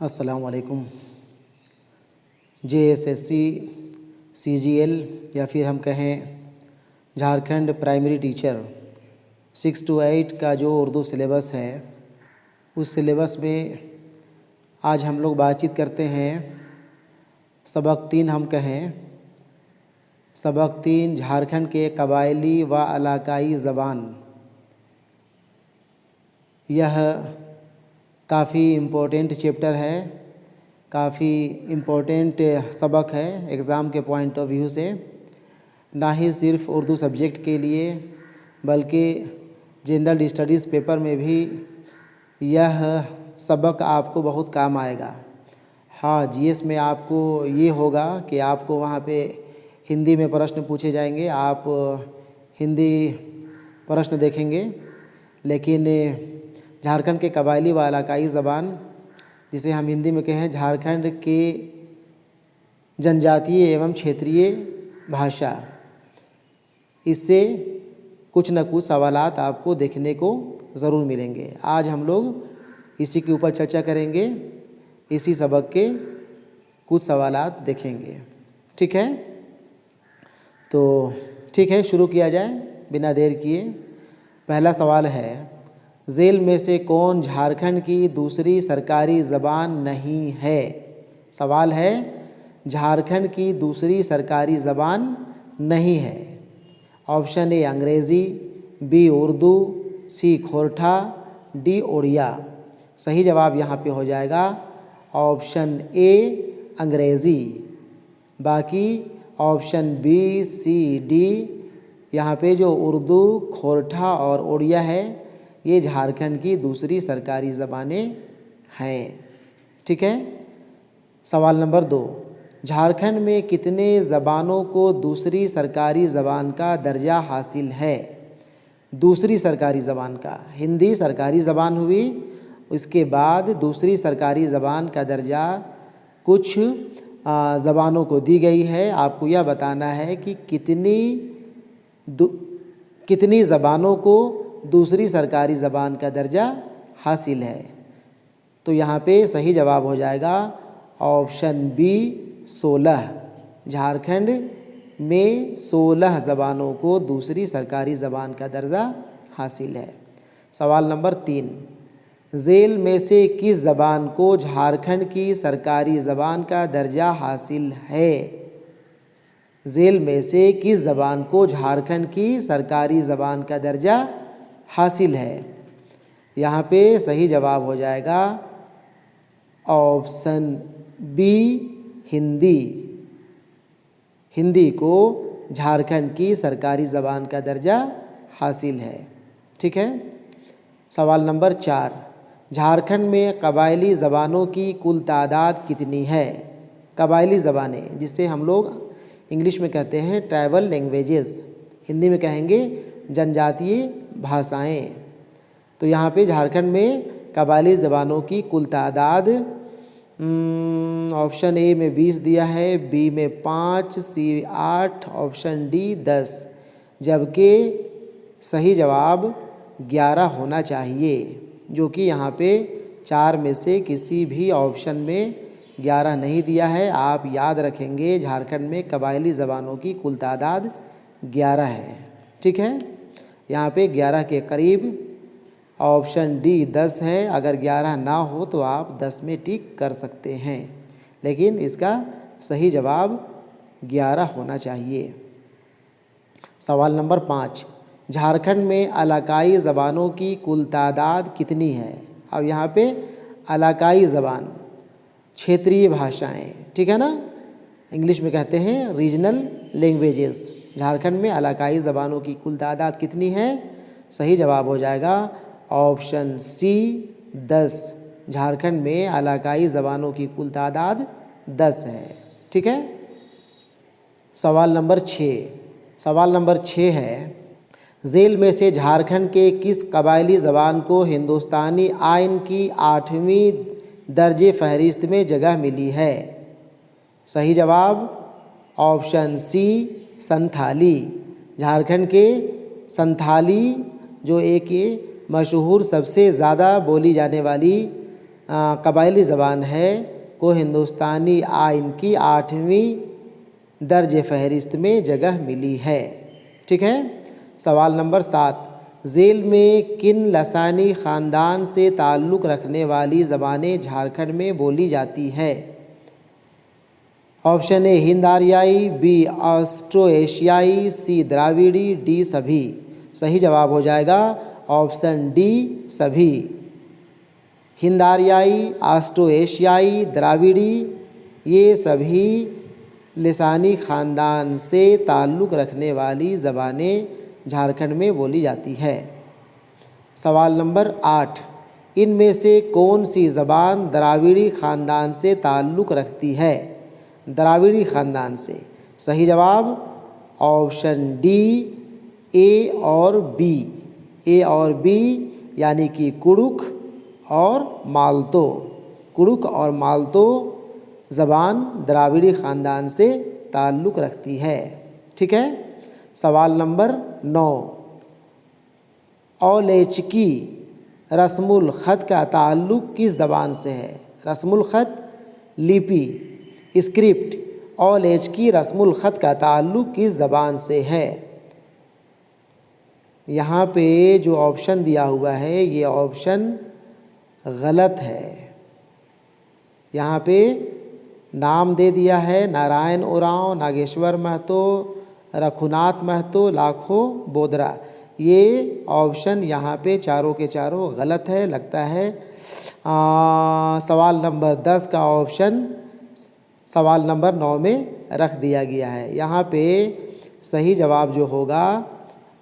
अस्सलाम वालेकुम। JSSC CGL या फिर हम कहें झारखंड प्राइमरी टीचर 6 to 8 का जो उर्दू सिलेबस है, उस सिलेबस में आज हम लोग बातचीत करते हैं सबक 3। हम कहें सबक 3 झारखंड के कबायली व इलाकाई ज़बान। यह काफ़ी इम्पोर्टेंट चैप्टर है, काफ़ी इम्पोर्टेंट सबक है एग्ज़ाम के पॉइंट ऑफ व्यू से, ना ही सिर्फ़ उर्दू सब्जेक्ट के लिए बल्कि जनरल स्टडीज़ पेपर में भी यह सबक आपको बहुत काम आएगा। हाँ, GS में आपको ये होगा कि आपको वहाँ पे हिंदी में प्रश्न पूछे जाएंगे, आप हिंदी प्रश्न देखेंगे, लेकिन झारखंड के कबायली व इलाकाई ज़बान, जिसे हम हिंदी में कहें झारखंड के जनजातीय एवं क्षेत्रीय भाषा, इससे कुछ न कुछ सवालात आपको देखने को ज़रूर मिलेंगे। आज हम लोग इसी के ऊपर चर्चा करेंगे, इसी सबक के कुछ सवालात देखेंगे। ठीक है, तो ठीक है, शुरू किया जाए बिना देर किए। पहला सवाल है, झेल में से कौन झारखंड की दूसरी सरकारी ज़बान नहीं है? सवाल है, झारखंड की दूसरी सरकारी ज़बान नहीं है। ऑप्शन ए अंग्रेज़ी, बी उर्दू, सी खोरठा, डी उड़िया। सही जवाब यहाँ पे हो जाएगा ऑप्शन ए अंग्रेज़ी। बाकी ऑप्शन बी, सी, डी, यहाँ पे जो उर्दू, खोरठा और उड़िया है, ये झारखंड की दूसरी सरकारी ज़बानें हैं। ठीक है। सवाल नंबर 2, झारखंड में कितने ज़बानों को दूसरी सरकारी ज़बान का दर्जा हासिल है? दूसरी सरकारी ज़बान का, हिंदी सरकारी ज़बान हुई, उसके बाद दूसरी सरकारी ज़बान का दर्जा कुछ ज़बानों को दी गई है। आपको यह बताना है कि कितनी ज़बानों को दूसरी सरकारी ज़बान का दर्जा हासिल है। तो यहाँ पे सही जवाब हो जाएगा ऑप्शन बी 16। झारखंड में 16 ज़बानों को दूसरी सरकारी ज़बान का दर्जा हासिल है। सवाल नंबर 3, झेल में से किस ज़बान को झारखंड की सरकारी ज़बान का दर्जा हासिल है? झेल में से किस ज़बान को झारखंड की सरकारी ज़बान का दर्जा हासिल है? यहाँ पे सही जवाब हो जाएगा ऑप्शन बी हिंदी। हिंदी को झारखंड की सरकारी ज़बान का दर्जा हासिल है। ठीक है। सवाल नंबर 4, झारखंड में कबायली ज़बानों की कुल तादाद कितनी है? कबायली ज़बानें, जिसे हम लोग इंग्लिश में कहते हैं ट्राइबल लैंग्वेजेस, हिंदी में कहेंगे जनजातीय भाषाएं। तो यहाँ पे झारखंड में कबायली ज़बानों की कुल तादाद ऑप्शन ए में 20 दिया है, बी में 5, सी 8, ऑप्शन डी 10, जबकि सही जवाब 11 होना चाहिए, जो कि यहाँ पे 4 में से किसी भी ऑप्शन में 11 नहीं दिया है। आप याद रखेंगे झारखंड में कबायली ज़बानों की कुल तादाद 11 है। ठीक है, यहाँ पे 11 के करीब ऑप्शन डी 10 है। अगर 11 ना हो तो आप 10 में टिक कर सकते हैं, लेकिन इसका सही जवाब 11 होना चाहिए। सवाल नंबर 5, झारखंड में इलाकाई ज़बानों की कुल तादाद कितनी है? अब यहाँ पे इलाकाई ज़बान, क्षेत्रीय भाषाएं, ठीक है ना, इंग्लिश में कहते हैं रीजनल लैंग्वेजेस। झारखंड में इलाकाई ज़बानों की कुल तादाद कितनी है? सही जवाब हो जाएगा ऑप्शन सी 10। झारखंड में इलाकाई ज़बानों की कुल तादाद 10 है। ठीक है। सवाल नंबर 6 है, झेल में से झारखंड के किस कबायली ज़बान को हिंदुस्तानी आइन की 8वीं दर्जे फहरिस्त में जगह मिली है? सही जवाब ऑप्शन सी संथाली। झारखंड के संथाली जो एक मशहूर सबसे ज़्यादा बोली जाने वाली कबायली ज़बान है को हिंदुस्तानी आइन की 8वीं दर्ज फहरिस्त में जगह मिली है। ठीक है। सवाल नंबर 7, झेल में किन लसानी ख़ानदान से ताल्लुक़ रखने वाली ज़बानें झारखंड में बोली जाती है? ऑप्शन ए हिंद आर्याई, बी ऑस्ट्रो एशियाई, सी द्राविड़ी, डी सभी। सही जवाब हो जाएगा ऑप्शन डी सभी। हिंद आर्याई, ऑस्ट्रो एशियाई, द्राविड़ी ये सभी लिसानी ख़ानदान से ताल्लुक़ रखने वाली ज़बानें झारखंड में बोली जाती है। सवाल नंबर 8, इनमें से कौन सी ज़बान द्राविड़ी ख़ानदान से ताल्लुक़ रखती है? द्राविड़ी ख़ानदान से। सही जवाब ऑप्शन डी ए और बी। ए और बी यानी कि कुड़ुक और मालतो। कुड़ुक और मालतो ज़बान द्राविड़ी ख़ानदान से ताल्लुक़ रखती है। ठीक है। सवाल नंबर 9, औलेचकी रस्मुल ख़त का ताल्लुक़ किस ज़बान से है? रस्मुल ख़त लिपि स्क्रिप्ट औलेचकी रस्मुल ख़त का ताल्लुक़ किस ज़बान से है? यहाँ पे जो ऑप्शन दिया हुआ है ये ऑप्शन गलत है। यहाँ पे नाम दे दिया है नारायण उरांव, नागेश्वर महतो, रघुनाथ महतो, लाखो बोदरा। ये ऑप्शन यहाँ पे चारों के चारों गलत है। लगता है सवाल नंबर 10 का ऑप्शन सवाल नंबर 9 में रख दिया गया है। यहाँ पे सही जवाब जो होगा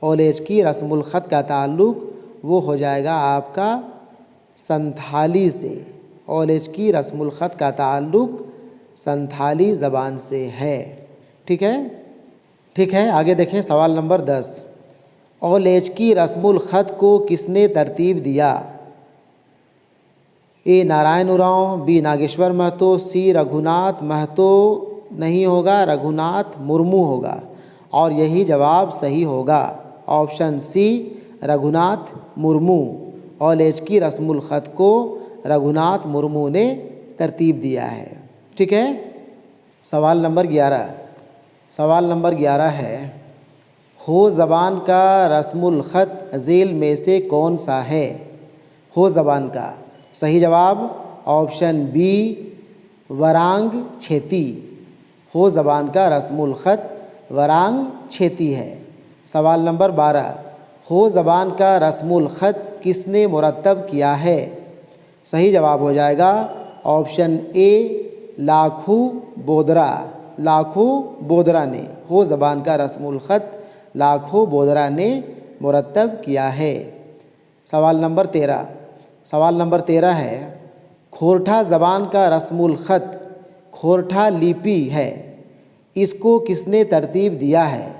औलेचकी रस्मुल ख़त का ताल्लुक़ वो हो जाएगा आपका संथाली से। औलेचकी रस्मुल ख़त का ताल्लुक़ संथाली ज़बान से है। ठीक है। ठीक है, आगे देखें सवाल नंबर 10, औलेचकी रस्मुल ख़त को किसने तरतीब दिया? ए नारायण उरांव, बी नागेश्वर महतो, सी रघुनाथ महतो नहीं होगा, रघुनाथ मुर्मू होगा और यही जवाब सही होगा ऑप्शन सी रघुनाथ मुर्मू। औलेचकी रस्मुल ख़त को रघुनाथ मुर्मू ने तरतीब दिया है। ठीक है। सवाल नंबर 11, सवाल नंबर 11 है, हो ज़बान का रस्मुल ख़त झेल में से कौन सा है? हो ज़बान का सही जवाब ऑप्शन बी वरांग छेती। हो ज़बान का रस्मुल ख़त वरांग छेती है। सवाल नंबर 12, हो ज़बान का रस्मुल ख़त किसने मुरत्तब किया है? सही जवाब हो जाएगा ऑप्शन ए लाखू बोदरा। लाखू बोदरा ने हो ज़बान का रस्मुल ख़त लाखू बोदरा ने मुरत्तब किया है। सवाल नंबर 13, सवाल नंबर 13 है, खोरठा ज़बान का रस्मुल ख़त खोरठा लिपि है, इसको किसने तरतीब दिया है?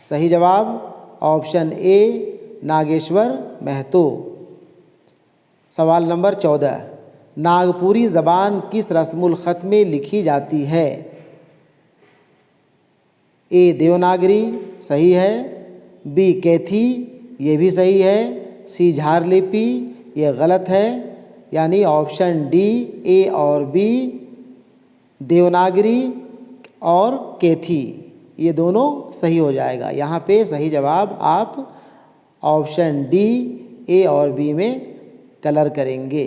सही जवाब ऑप्शन ए नागेश्वर महतो। सवाल नंबर 14, नागपुरी ज़बान किस रस्मुल ख़त में लिखी जाती है? ए देवनागरी सही है, बी कैथी ये भी सही है, सी झार लिपि ये गलत है, यानी ऑप्शन डी ए और बी देवनागरी और कैथी ये दोनों सही हो जाएगा। यहाँ पे सही जवाब आप ऑप्शन डी ए और बी में कलर करेंगे।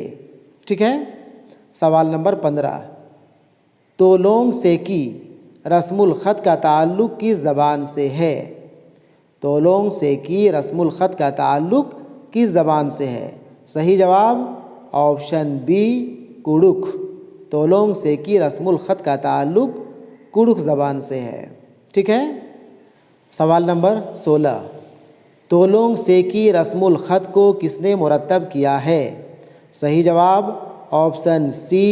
ठीक है। सवाल नंबर 15, तोलोंग सेकी रस्मुल ख़त का ताल्लुक़ किस ज़बान से है? तोलोंग सेकी रस्मुल ख़त का ताल्लुक़ किस ज़बान से है? सही जवाब ऑप्शन बी कुड़ुक। तोलोंग सेकी रस्मुल ख़त का ताल्लुक़ कुड़ुक ज़बान से है। ठीक है। सवाल नंबर 16, तोलोंग सेकी रस्मुल ख़त को किसने मुरत्तब किया है? सही जवाब option C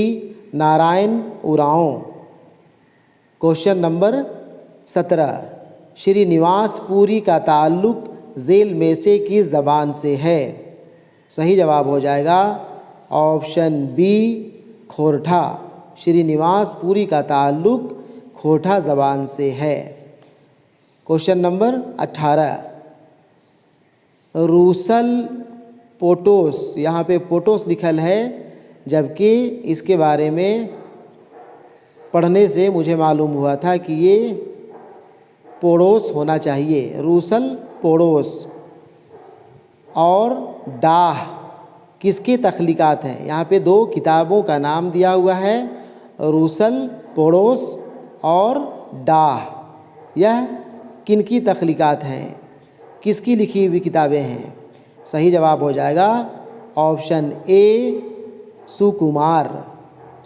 Narayan Oraon. Question number 17, Srinivas Puri का ताल्लुक़ झेल में से किस ज़बान से है? सही जवाब हो जाएगा ऑप्शन बी खोरठा। श्रीनिवास पुरी का ताल्लुक़ खोरठा ज़बान से है। क्वेश्चन नंबर 18, रूसल पोटोस, यहाँ पे पोटोस लिखल है जबकि इसके बारे में पढ़ने से मुझे मालूम हुआ था कि ये पोड़ोस होना चाहिए, रूसल पोड़ोस। और डाह किसकी तख्लीकात हैं? यहाँ पे दो किताबों का नाम दिया हुआ है, रूसल पोड़ोस और डाह। यह किनकी तख्लीकात हैं, किसकी लिखी हुई किताबें हैं? सही जवाब हो जाएगा ऑप्शन ए, सुकुमार।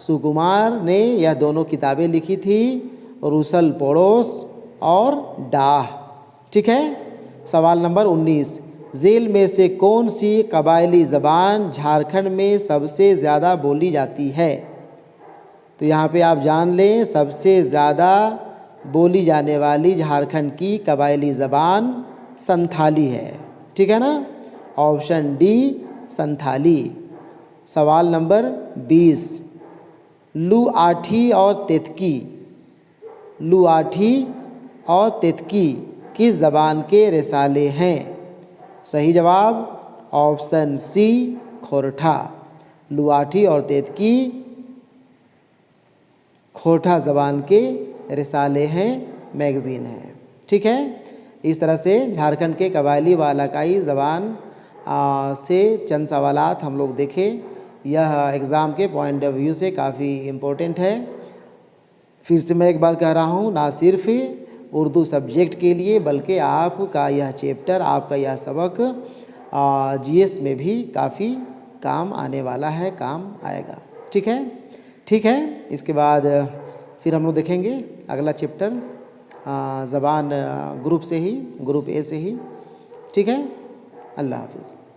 सुकुमार ने यह दोनों किताबें लिखी थी, रूसल पोड़ोस और डाह। ठीक है। सवाल नंबर 19, झेल में से कौन सी कबायली ज़बान झारखंड में सबसे ज़्यादा बोली जाती है? तो यहाँ पे आप जान लें, सबसे ज़्यादा बोली जाने वाली झारखंड की कबायली ज़बान संथाली है। ठीक है ना, ऑप्शन डी संथाली। सवाल नंबर 20, लुआठी और तेतकी, लुआठी और तेतकी किस ज़बान के रिसाले हैं? सही जवाब ऑप्शन सी, खोरठा। लुआठी और तेतकी खोरठा ज़बान के रिसाले हैं, मैगज़ीन है। ठीक है। इस तरह से झारखंड के कबायली व इलाकाई ज़बान से चंद सवालात हम लोग देखें। यह एग्ज़ाम के पॉइंट ऑफ व्यू से काफ़ी इम्पोर्टेंट है। फिर से मैं एक बार कह रहा हूँ, ना सिर्फ उर्दू सब्जेक्ट के लिए बल्कि आपका यह चैप्टर, आपका यह सबक जीएस में भी काफ़ी काम आने वाला है, काम आएगा। ठीक है, ठीक है। इसके बाद फिर हम लोग देखेंगे अगला चैप्टर ज़बान ग्रुप से ही, ग्रुप ए से ही। ठीक है। अल्लाह हाफिज़।